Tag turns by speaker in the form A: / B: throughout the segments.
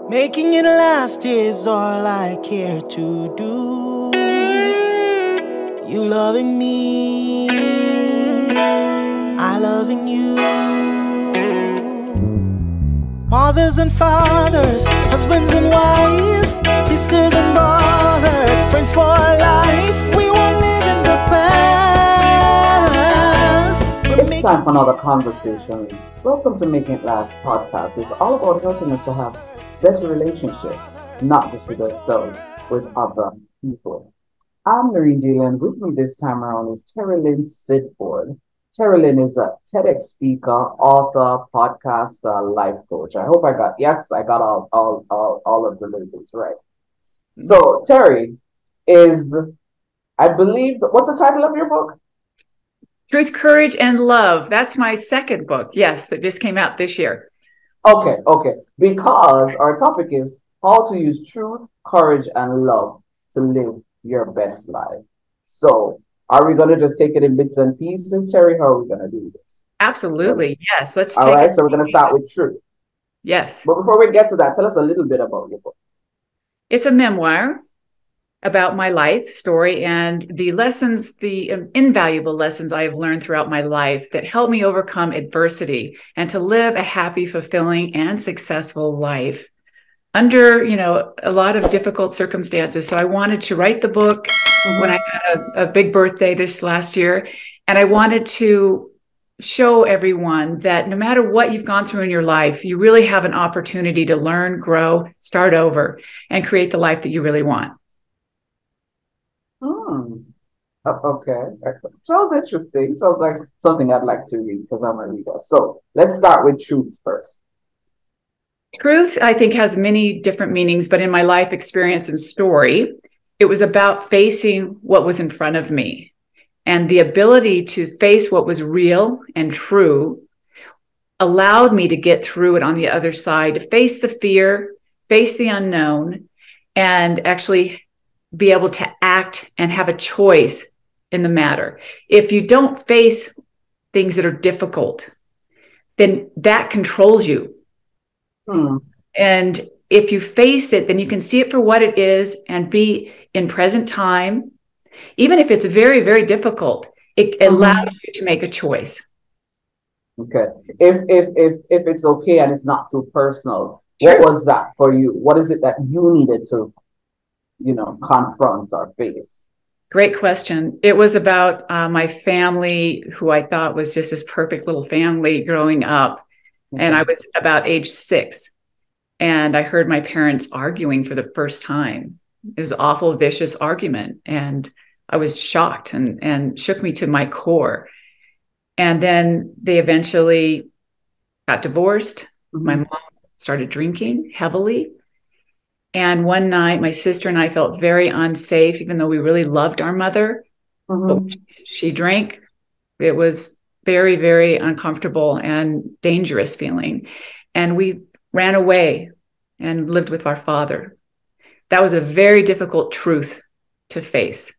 A: Making it last is all I care to do. You loving me, I loving you. Mothers and fathers, husbands and wives, sisters and brothers, friends for life. We won't live in the past.
B: It's time for another conversation. Welcome to Making It Last podcast. It's all about helping us to have better relationships, not just with ourselves, with other people. I'm Marie Dillon. With me this time around is Terry Lynn Sidford. Terry Lynn is a TEDx speaker, author, podcaster, life coach. I hope I got all of the labels right. So Terry is, I believe, what's the title of your book?
C: Truth, Courage, and Love. That's my second book. Yes, that just came out this year.
B: Okay. Because our topic is how to use truth, courage, and love to live your best life. So, are we going to just take it in bits and pieces, Terry? How are we going to do this?
C: Absolutely. Yes. Let's
B: All right. So, we're going to start with truth.
C: Yes.
B: But before we get to that, tell us a little bit about your book.
C: It's a memoir about my life story and the lessons, the invaluable lessons I have learned throughout my life that help me overcome adversity and to live a happy, fulfilling, and successful life under, a lot of difficult circumstances. So I wanted to write the book when I had a big birthday this last year. And I wanted to show everyone that no matter what you've gone through in your life, you really have an opportunity to learn, grow, start over, and create the life that you really want.
B: Okay. Sounds interesting. Sounds like something I'd like to read because I'm a reader. So let's start with truth first.
C: Truth, I think, has many different meanings, but in my life experience and story, it was about facing what was in front of me. And the ability to face what was real and true allowed me to get through it on the other side, to face the fear, face the unknown, and actually be able to act and have a choice in the matter. If you don't face things that are difficult, then that controls you. And if you face it, then you can see it for what it is and be in present time. Even if it's very, very difficult, it allows you to make a choice.
B: Okay. If it's okay and it's not too personal,
C: Sure.
B: What was that for you? What is it that you needed to confront or face?
C: Great question. It was about my family, who I thought was just this perfect little family growing up. And I was about age 6. And I heard my parents arguing for the first time. It was an awful, vicious argument. And I was shocked and shook me to my core. And then they eventually got divorced. My mom started drinking heavily. And one night, my sister and I felt very unsafe, even though we really loved our mother. But she drank. It was very, very uncomfortable and dangerous feeling. And we ran away and lived with our father. That was a very difficult truth to face.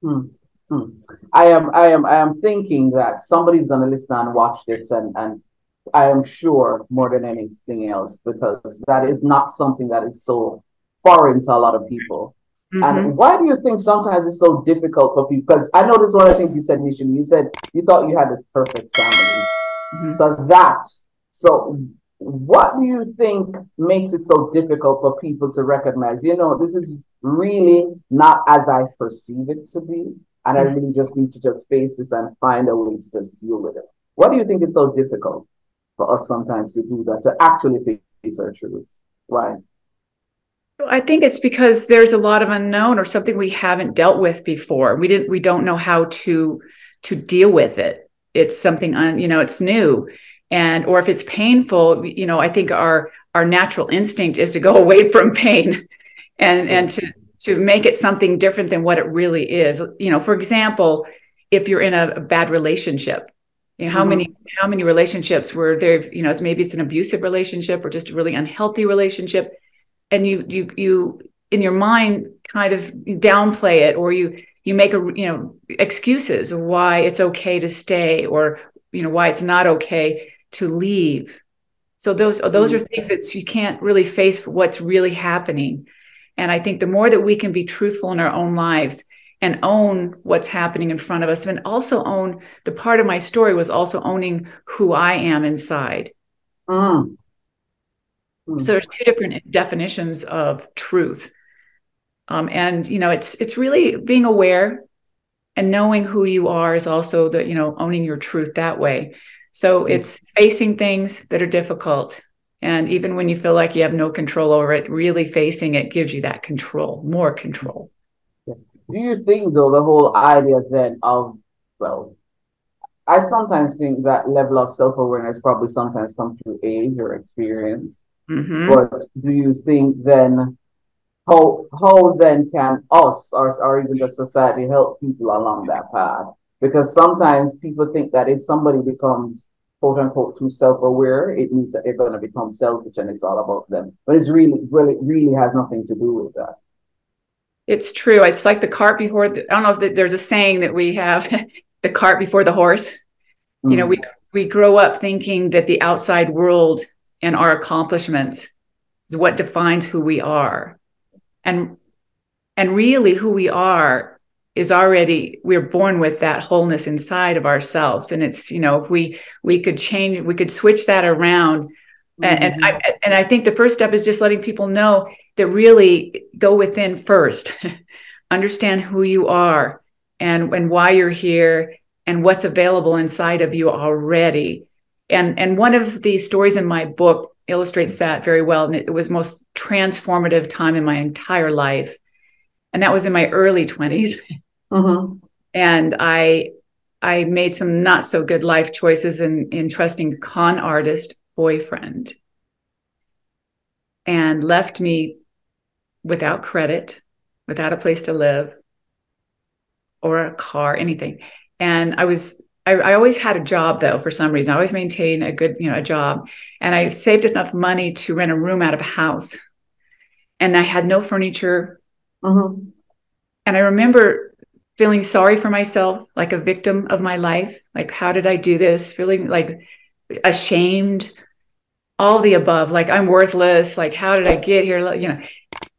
B: I am thinking that somebody's going to listen and watch this, and I am sure more than anything else, because that is not something that is so foreign to a lot of people. And why do you think sometimes it's so difficult for people? Because I noticed one of the things you said initially. You said you thought you had this perfect family. So what do you think makes it so difficult for people to recognize, this is really not as I perceive it to be, and I really just need to just face this and find a way to just deal with it? What do you think it's so difficult for us sometimes to do that, to actually face our truths? Why?
C: I think it's because there's a lot of unknown or something we haven't dealt with before. We don't know how to deal with it. It's something it's new. And or if it's painful, I think our natural instinct is to go away from pain and to make it something different than what it really is. For example, if you're in a bad relationship, how many relationships where there, maybe it's an abusive relationship or just a really unhealthy relationship, and you in your mind kind of downplay it, or you make excuses of why it's okay to stay, or why it's not okay to leave. So those are things that you can't really face what's really happening. And I think the more that we can be truthful in our own lives and own what's happening in front of us, and also own the part of my story was also owning who I am inside.
B: Mm.
C: So there's two different definitions of truth. And, it's really being aware, and knowing who you are is also owning your truth that way. So it's facing things that are difficult. And even when you feel like you have no control over it, really facing it gives you that control, more control.
B: Do you think, though, the whole idea then of, well, I sometimes think that level of self-awareness probably sometimes comes through age or experience.
C: Mm-hmm.
B: But do you think then, how then can us or even the society help people along that path? Because sometimes people think that if somebody becomes quote unquote too self-aware, it means that they're going to become selfish and it's all about them. But it's really has nothing to do with that.
C: It's true. It's like the cart before. I don't know if there's a saying that we have, the cart before the horse.
B: Mm.
C: We grow up thinking that the outside world and our accomplishments is what defines who we are. And really who we are is already, we're born with that wholeness inside of ourselves. And it's, if we could change, we could switch that around. Mm-hmm. And I think the first step is just letting people know that really go within first, understand who you are and why you're here and what's available inside of you already. And one of the stories in my book illustrates that very well. And it was most transformative time in my entire life. And that was in my early 20s. Mm-hmm. And I made some not so good life choices in trusting a con artist boyfriend, and left me without credit, without a place to live or a car, anything. And I always had a job, though, for some reason. I always maintained a good, a job. And I saved enough money to rent a room out of a house. And I had no furniture. Mm-hmm. And I remember feeling sorry for myself, like a victim of my life. Like, how did I do this? Feeling like ashamed, all the above, like I'm worthless. Like, how did I get here?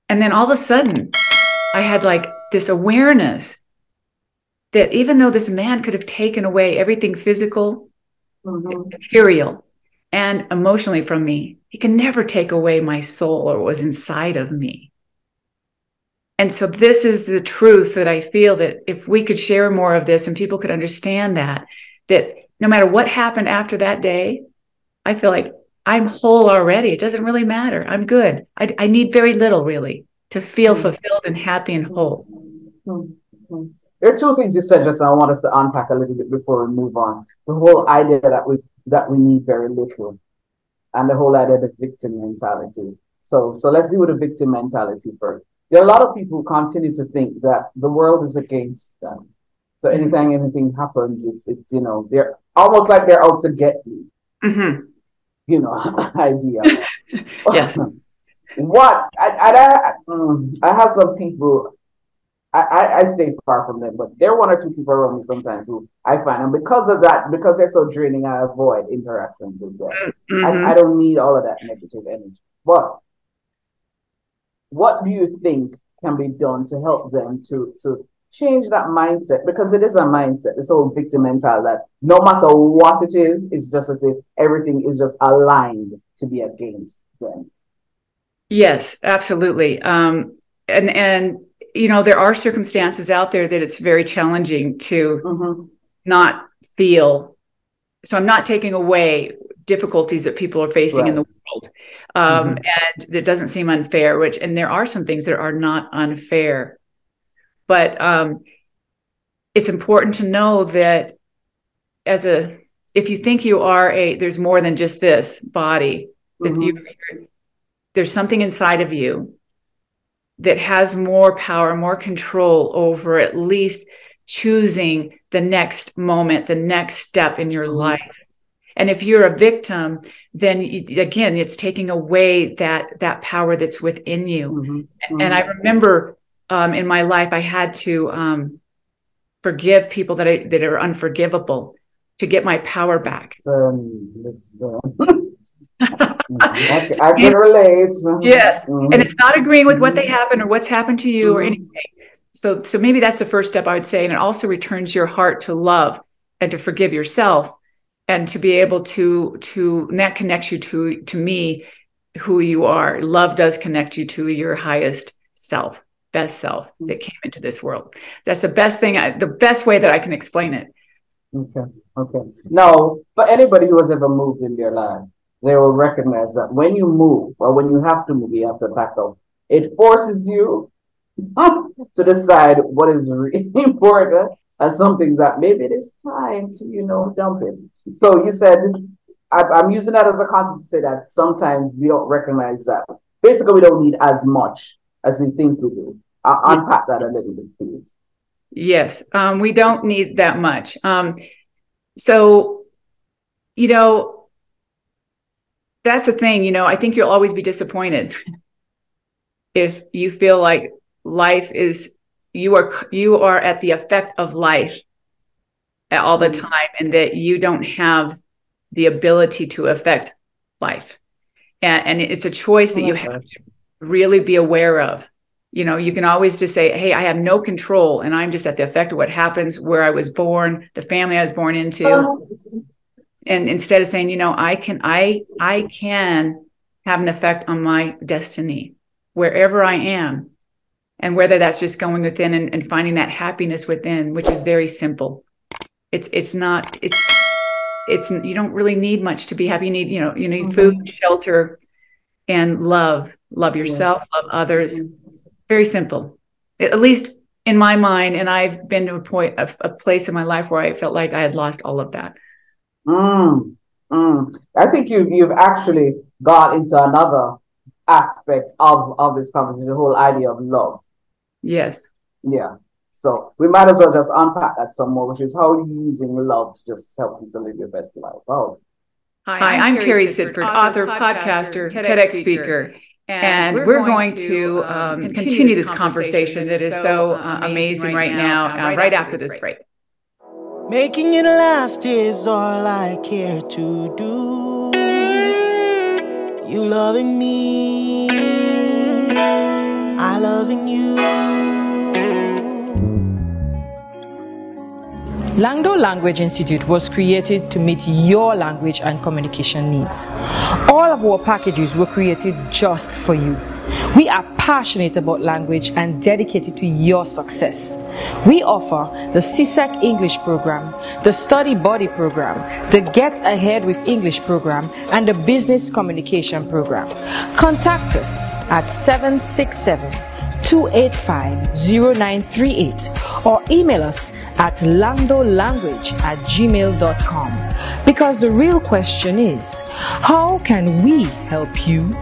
C: And then all of a sudden I had like this awareness that even though this man could have taken away everything physical, mm-hmm. material, and emotionally from me, he can never take away my soul or what was inside of me. And so this is the truth that I feel, that if we could share more of this and people could understand that no matter what happened after that day, I feel like I'm whole already. It doesn't really matter. I'm good. I need very little, really, to feel fulfilled and happy and whole.
B: Mm-hmm. There are two things you said just now I want us to unpack a little bit before we move on. The whole idea that we need very little, and the whole idea of the victim mentality. So let's deal with the victim mentality first. There are a lot of people who continue to think that the world is against them. So anything happens, it's they're almost like they're out to get me. Mm-hmm. Idea.
C: Yes.
B: What I have some people. I stay far from them, but there are one or two people around me sometimes who I find, and because of that, because they're so draining, I avoid interactions with them. Mm-hmm. I don't need all of that negative energy. But what do you think can be done to help them to change that mindset? Because it is a mindset, this whole victim mentality, that no matter what it is, it's just as if everything is just aligned to be against them.
C: Yes, absolutely. And there are circumstances out there that it's very challenging to mm-hmm. not feel. So I'm not taking away difficulties that people are facing in the world. Mm-hmm. And it doesn't seem unfair, and there are some things that are not unfair. But it's important to know that if you think you are there's more than just this body, that mm-hmm. There's something inside of you that has more power, more control over at least choosing the next moment, the next step in your mm-hmm. life. And if you're a victim, then again, it's taking away that power that's within you. Mm-hmm. And I remember in my life, I had to forgive people that are unforgivable to get my power back.
B: I can relate.
C: Yes. And it's not agreeing with what they
B: Mhm.
C: happen or what's happened to you or anything.
B: Mhm.
C: So maybe that's the first step I would say. And it also returns your heart to love and to forgive yourself and to be able and that connects you to me, who you are. Love does connect you to your highest self, best self that came into this world. That's the best thing, the best way that I can explain it.
B: Okay. Okay. Now, for anybody who has ever moved in their life, they will recognize that when you move or when you have to move, you have to back up. It forces you to decide what is really important and something that maybe it is time to, jump in. So you said, I'm using that as a context to say that sometimes we don't recognize that. Basically, we don't need as much as we think we do. I'll unpack that a little bit, please.
C: Yes, we don't need that much. So, that's the thing, I think you'll always be disappointed if you feel like life is, you are at the effect of life all the time and that you don't have the ability to affect life. And it's a choice that you have to really be aware of. You can always just say, hey, I have no control and I'm just at the effect of what happens where I was born, the family I was born into. And instead of saying, I can have an effect on my destiny wherever I am. And whether that's just going within and finding that happiness within, which is very simple. It's you don't really need much to be happy. You need food, shelter, and love yourself, love others. Very simple, at least in my mind. And I've been to a place in my life where I felt like I had lost all of that.
B: I think you've actually got into another aspect of this conversation, the whole idea of love.
C: Yes.
B: Yeah. So we might as well just unpack that some more, which is how are you using love to just help you to live your best life? Oh.
C: Hi, I'm Terry Sidford, author, podcaster, TEDx speaker. And we're going to continue this conversation that is so amazing right now, right after this break.
A: Making it last is all I care to do. You loving me, I loving you.
D: Langdo Language Institute was created to meet your language and communication needs. All of our packages were created just for you. We are passionate about language and dedicated to your success. We offer the CSEC English program, the Study Buddy program, the Get Ahead with English program, and the Business Communication program. Contact us at 767-285-0938 or email us at landolanguage@gmail.com. Because the real question is, how can we help you?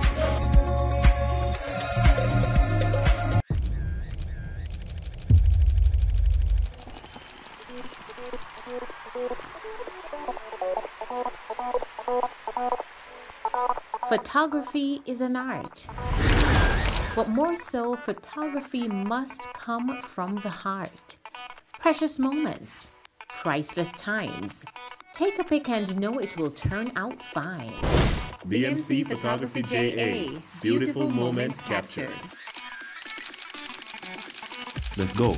E: Photography is an art, but more so, photography must come from the heart. Precious moments, priceless times. Take a pic and know it will turn out fine.
F: BMC Photography JA, beautiful moments captured. Let's go.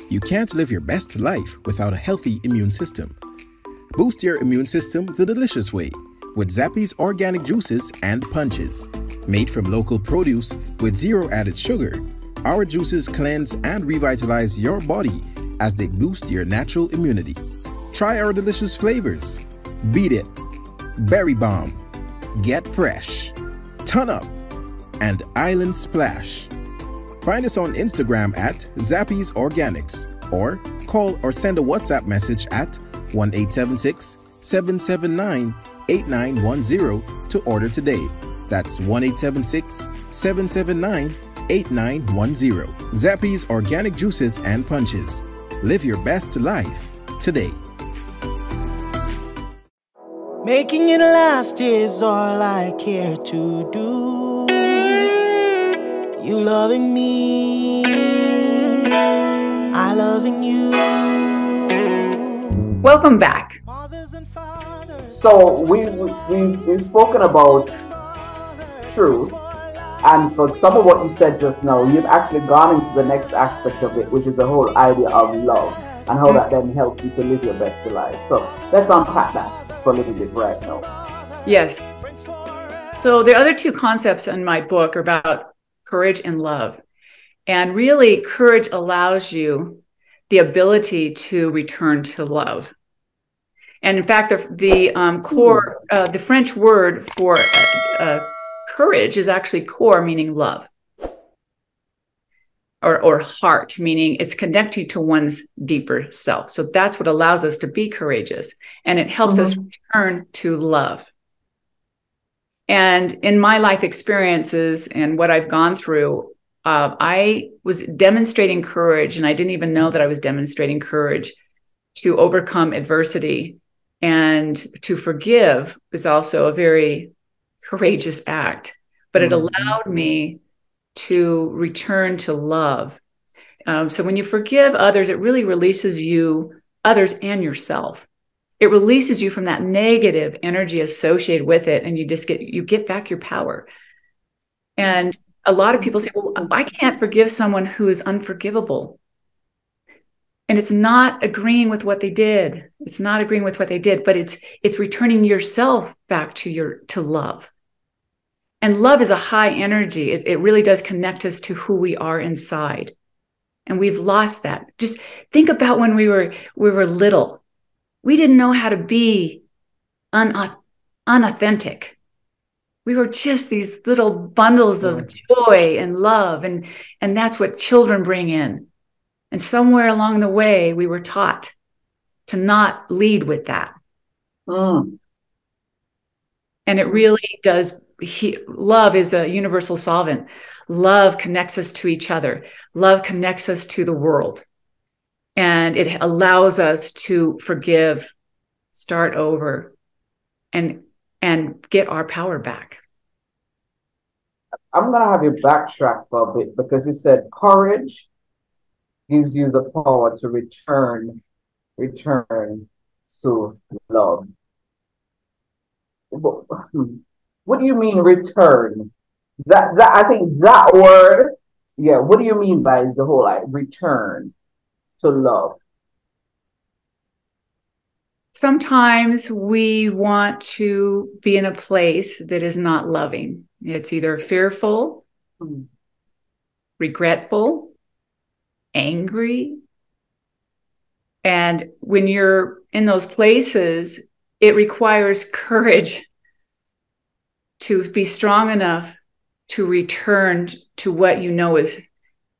G: You can't live your best life without a healthy immune system. Boost your immune system the delicious way with Zappy's organic juices and punches. Made from local produce with zero added sugar, our juices cleanse and revitalize your body as they boost your natural immunity. Try our delicious flavors: Beat It, Berry Bomb, Get Fresh, Ton Up, and Island Splash. Find us on Instagram at Zappy's Organics or call or send a WhatsApp message at 1-876-779-8910 to order today. That's 1-876-779-8910. Zappy's Organic Juices and Punches. Live your best life today.
A: Making it last is all I care to do. You loving me, I loving you.
C: Welcome back.
B: So we've spoken about truth, and for some of what you said just now, you've actually gone into the next aspect of it, which is the whole idea of love and how that then helps you to live your best life. So let's unpack that for a little bit right now.
C: Yes. So the other two concepts in my book are about courage and love. And really, courage allows you the ability to return to love. And in fact, the French word for courage is actually core, meaning love, or heart, meaning it's connecting to one's deeper self. So that's what allows us to be courageous, and it helps us return to love. And in my life experiences and what I've gone through, I was demonstrating courage, and I didn't even know that I was demonstrating courage to overcome adversity. And to forgive is also a very courageous act, but it allowed me to return to love. So when you forgive others, it really releases others and yourself. It releases you from that negative energy associated with it, and you get back your power. And a lot of people say, well, I can't forgive someone who is unforgivable. And it's not agreeing with what they did. It's not agreeing with what they did, but it's returning yourself back to love. And love is a high energy. It really does connect us to who we are inside. And we've lost that. Just think about when we were little. We didn't know how to be unauthentic. We were just these little bundles of joy and love. And that's what children bring in. And somewhere along the way, we were taught to not lead with that. And it really does. Love is a universal solvent. Love connects us to each other. Love connects us to the world. And it allows us to forgive, start over, and get our power back.
B: I'm going to have you backtrack for a bit, because you said courage gives you the power to return to love. What do you mean return? That I think that word, yeah. What do you mean by the whole return to love?
C: Sometimes we want to be in a place that is not loving. It's either fearful, regretful, angry. And when you're in those places, it requires courage to be strong enough to return to what you know is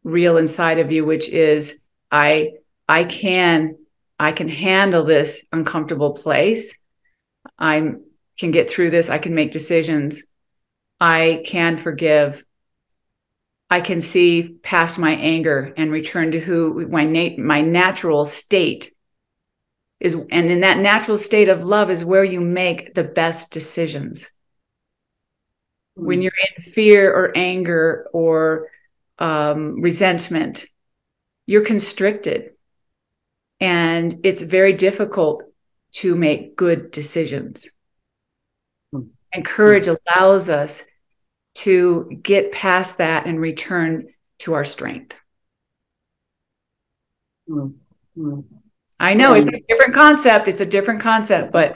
C: real inside of you, which is I can handle this uncomfortable place. I can get through this. I can make decisions. I can forgive. I can see past my anger and return to who my natural state is. And in that natural state of love is where you make the best decisions. When you're in fear or anger or resentment, you're constricted. And it's very difficult to make good decisions. And courage allows us to get past that and return to our strength. I know it's a different concept. It's a different concept, but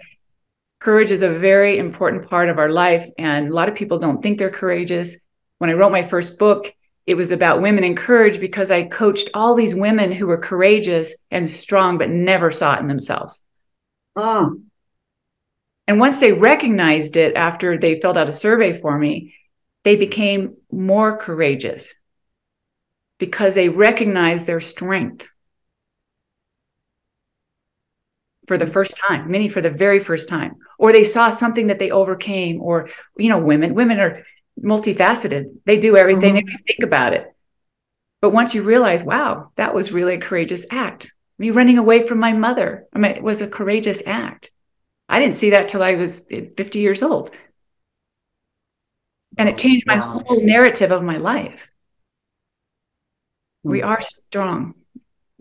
C: courage is a very important part of our life. And a lot of people don't think they're courageous. When I wrote my first book, it was about women and courage, because I coached all these women who were courageous and strong, but never saw it in themselves. And once they recognized it after they filled out a survey for me, they became more courageous because they recognized their strength for the first time, many for the very first time, or they saw something that they overcame. Or, women are multifaceted. They do everything. They don't think about it. But once you realize, wow, that was really a courageous act. Me running away from my mother, it was a courageous act. I didn't see that till I was 50 years old. And it changed my whole narrative of my life. We are strong.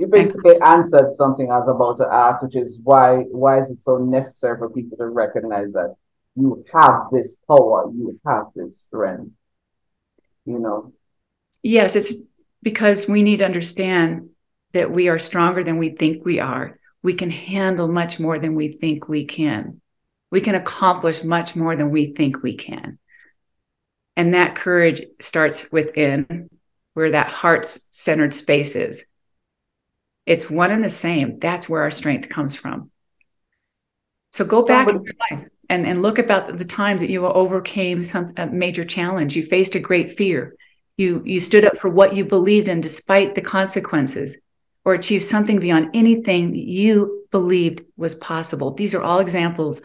B: You basically answered something I was about to ask, which is why is it so necessary for people to recognize that you have this power, you have this strength, you know?
C: Yes, it's because we need to understand that we are stronger than we think we are. We can handle much more than we think we can. We can accomplish much more than we think we can. And that courage starts within, where that heart-centered space is. It's one and the same. That's where our strength comes from. So go back in your life and look about the times that you overcame a major challenge. You faced a great fear. You stood up for what you believed in despite the consequences, or achieved something beyond anything you believed was possible. These are all examples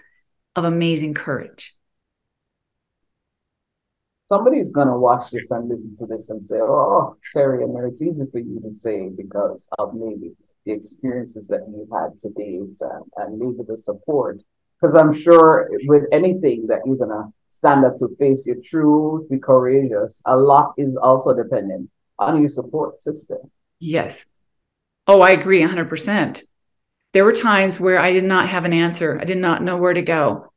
C: of amazing courage.
B: Somebody's going to watch this and listen to this and say, oh, Terry, and it's easy for you to say because of maybe the experiences that you had to date and maybe the support. Because I'm sure with anything that you're going to stand up to face your truth, be courageous, a lot is also dependent on your support system.
C: Yes. Oh, I agree 100%. There were times where I did not have an answer. I did not know where to go.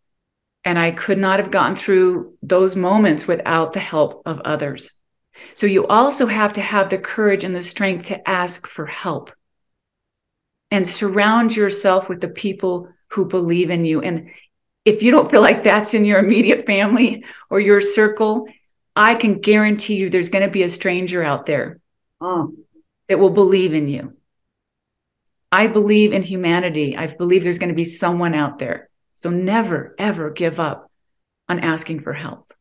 C: And I could not have gotten through those moments without the help of others. So you also have to have the courage and the strength to ask for help and surround yourself with the people who believe in you. And if you don't feel like that's in your immediate family or your circle, I can guarantee you there's going to be a stranger out there that will believe in you. I believe in humanity. I believe there's going to be someone out there. So never, ever give up on asking for help.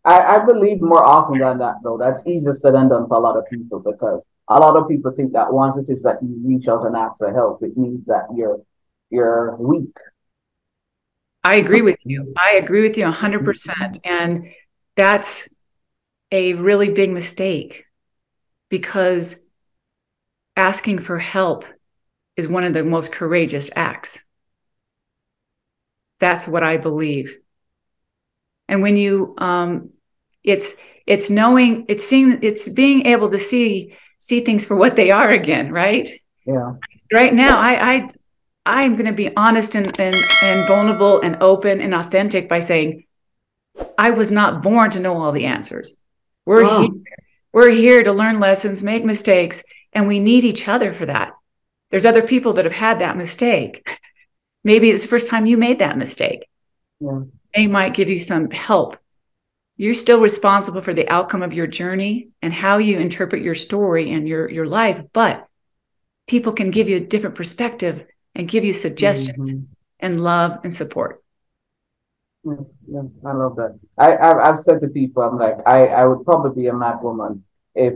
B: I believe more often than that, though. That's easier said than done for a lot of people, because a lot of people think that once it is that you reach out and ask for help, it means that you're weak.
C: I agree with you. I agree with you 100%. And that's a really big mistake, because asking for help is one of the most courageous acts. That's what I believe. And when you, it's knowing, it's seeing, it's being able to see things for what they are again, right?
B: Yeah.
C: Right now, I'm going to be honest and vulnerable and open and authentic by saying, I was not born to know all the answers. We're here to learn lessons, make mistakes, and we need each other for that. There's other people that have had that mistake. Maybe it's the first time you made that mistake.
B: Yeah.
C: They might give you some help. You're still responsible for the outcome of your journey and how you interpret your story and your life, but people can give you a different perspective and give you suggestions and love and support.
B: Yeah, I love that. I've said to people, I'm like, I would probably be a mad woman if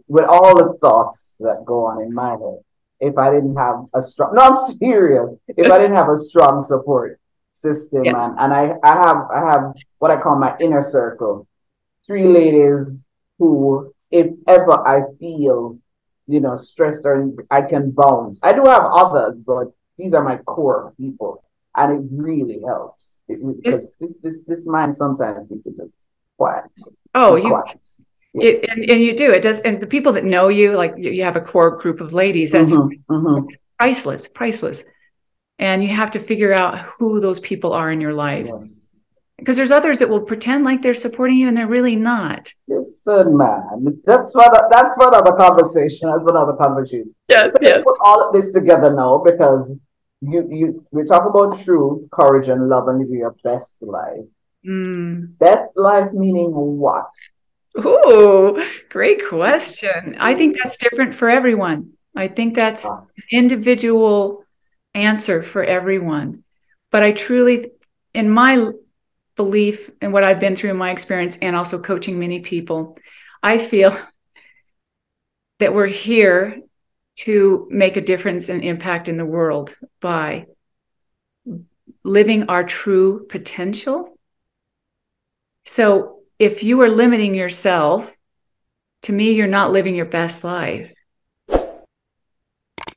B: with all the thoughts that go on in my head, if I didn't have a strong, no, I'm serious, if I didn't have a strong support system. Yeah. And I have what I call my inner circle, 3 ladies who, if ever I feel, stressed or I can bounce. I do have others, but these are my core people. And it really helps because this mind sometimes needs to just quiet.
C: Oh, and you do. It does. And the people that know you, like you have a core group of ladies, that's priceless. And you have to figure out who those people are in your life. Yes. Because there's others that will pretend like they're supporting you and they're really not.
B: Listen, man, that's another conversation. That's another conversation.
C: Yes, yes.
B: Put all of this together now, because we talk about truth, courage, and love, and live your best life. Best life meaning what?
C: Ooh, great question. I think that's different for everyone. I think that's an individual answer for everyone. But I truly, in my belief and what I've been through in my experience and also coaching many people, I feel that we're here to make a difference and impact in the world by living our true potential. So if you are limiting yourself, to me, you're not living your best life.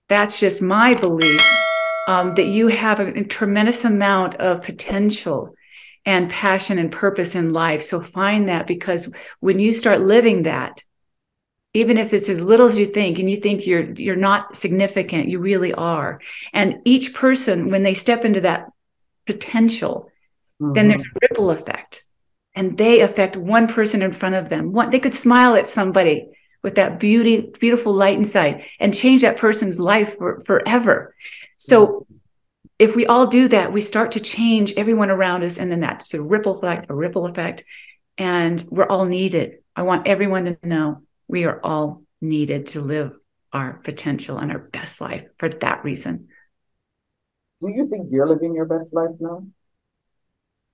C: That's just my belief, that you have a tremendous amount of potential and passion and purpose in life. So find that, because when you start living that, even if it's as little as you think, and you think you're not significant, you really are. And each person, when they step into that potential, then there's a ripple effect, and they affect one person in front of them. They could smile at somebody with that beautiful light inside and change that person's life forever. So if we all do that, we start to change everyone around us, and then that's a ripple effect, and we're all needed. I want everyone to know we are all needed to live our potential and our best life for that reason.
B: Do you think you're living your best life now?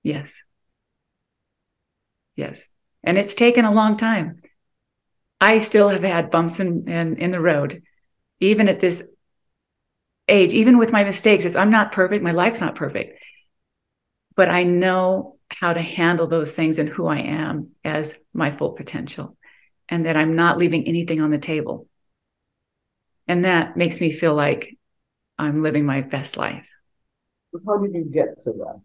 C: Yes. Yes. And it's taken a long time. I still have had bumps in the road, even at this age, even with my mistakes. I'm not perfect. My life's not perfect. But I know how to handle those things and who I am as my full potential, and that I'm not leaving anything on the table. And that makes me feel like I'm living my best life.
B: How did you get to that?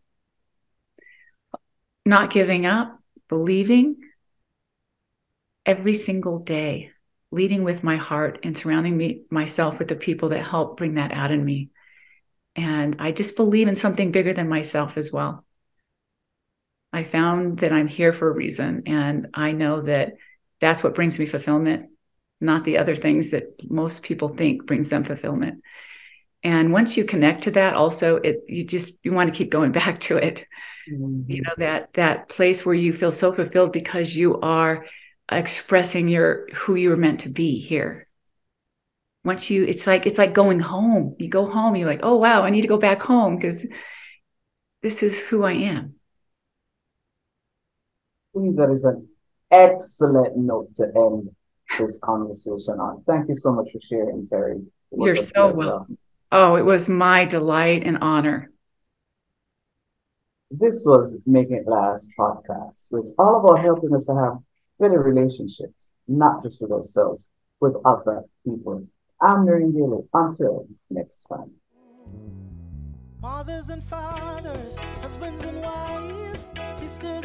C: Not giving up, believing every single day, leading with my heart and surrounding myself with the people that help bring that out in me. And I just believe in something bigger than myself as well. I found that I'm here for a reason, and I know that that's what brings me fulfillment, not the other things that most people think brings them fulfillment. And once you connect to that, also, you want to keep going back to it. You know, that place where you feel so fulfilled because you are expressing who you were meant to be here. Once it's like going home. You go home, you're like, oh wow, I need to go back home because this is who I am.
B: I think that is an excellent note to end this conversation on. Thank you so much for sharing, Terry.
C: You're so welcome. Oh, it was my delight and honor.
B: This was Make It Last podcast. It's all about helping us to have better relationships, not just with ourselves, with other people. I'm Noreen Daly. Until next time.
A: Mothers and fathers, husbands and wives, sisters